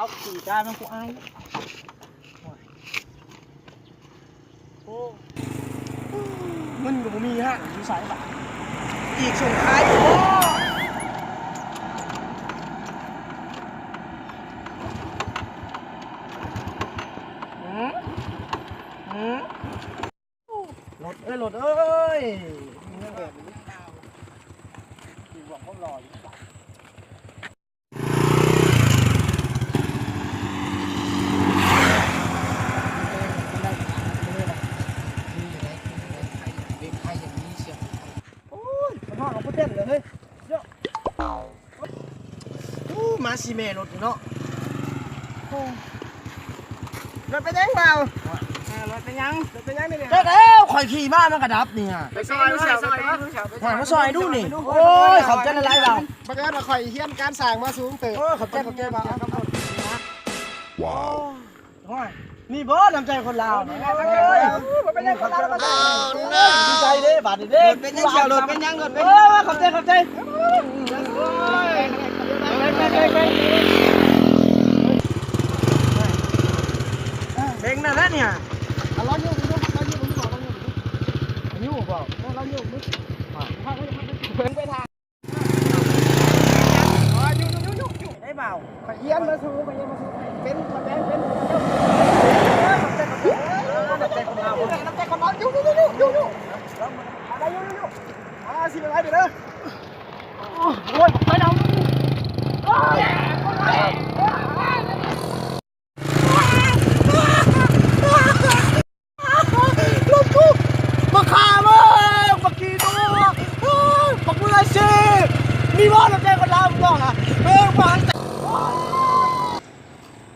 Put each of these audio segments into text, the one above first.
าวขี่ได้มันกูอายโอ้มันก็บ่มีฮะอยู่สายบ่อีกส่งท้ายโอ้รถเอ้ยมีเรื่องแบบนี้อยู่หวังเขารออยู่พ่อเขาพูดเต้นเลยเฮ้ยเยอะมาซีเมรถเนาะรถไปยังเปล่ารถไปยังนี่เนี่ยแล้วข่อยขี่มามันกระดับนี่ฮะไปซอยมาซอยดูนี่โอ้ยขอบใจละลายเราบังเอิญว่าข่อยเฮี้ยนการสั่งมาสูงเติบขอบใจบ่ว้าวนี่บอสน้ำใจคนลาวเป็นยังคนลาวดีใจเด้บาดเด้เป็นยังเชียวรถเป็นยังรถเป็นขอบใจเบ่งนั่นแหละเนี่ยเราอยู่เปล่าเราอยู่เพิ่งไปทางอยู่ได้เปล่าไปเยี่ยมมาสู้เป็นคนแดงเป็นน้ำใจคนลาวอยู่อะไรอยู่สิอะไรเดี๋ยวนะโอ้ยไปดาวลบกูมาฆ่ามึงมากี่ตัวขอบคุณเลยสิมีบอสน้ำใจคนลาวมึงบอกนะเบิ่งฟัง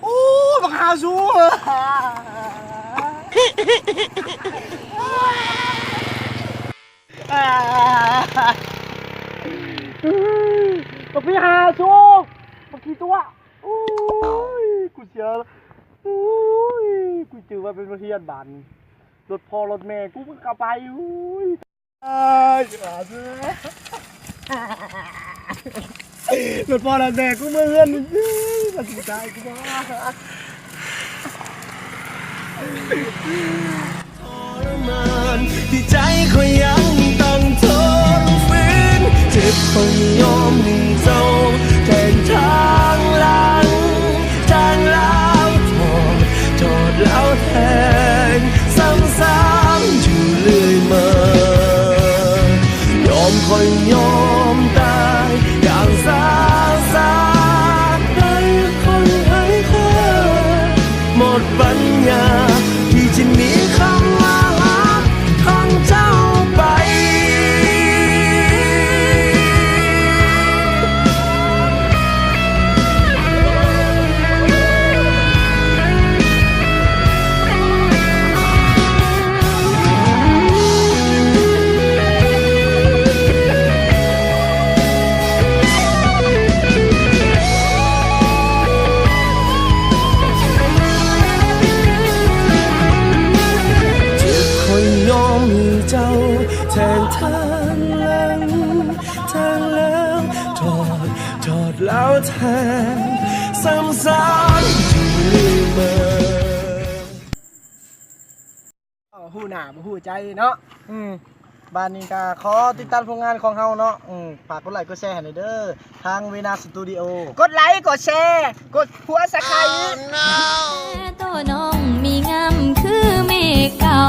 โอ้มาฆ่าสู้พี่หาสู้เมื่อกี้ตัวอุ้ยกูเสียอุ้ยกูจือว่าเป็นประเทศบันรถพ่อรถแม่กูเพิ่งกลับไปอุ้ยรถพ่อรถแม่กูเมื่อเงินมันสุดท้ายกูบ้าที่ใจเขายังต้องทนฝืนเจ็บคงยอมให้เจ้าแทนทางหลังแล้วโทษแล้วแทนซ้ำๆอยู่เรื่อยมายอมคอยยอมตายอย่างซาได้คนให้เธอหมดปัญญาที่จะมีคำว่ารักของเจ้าไปเจ้าแทนทางแล้วโทษแล้วแทนซ้ำอยู่เรื่อยมาหูหนาบ่หูใจเนาะบ้านนี้ก็ขอติดตามผลงานของเฮาเนาะฝากกดไลค์กดแชร์ให้เด้อทางเวนาสตูดิโอกดไลค์กดแชร์กดหัวสักไครต์ตัวน้องมีงามคือเมฆเก่า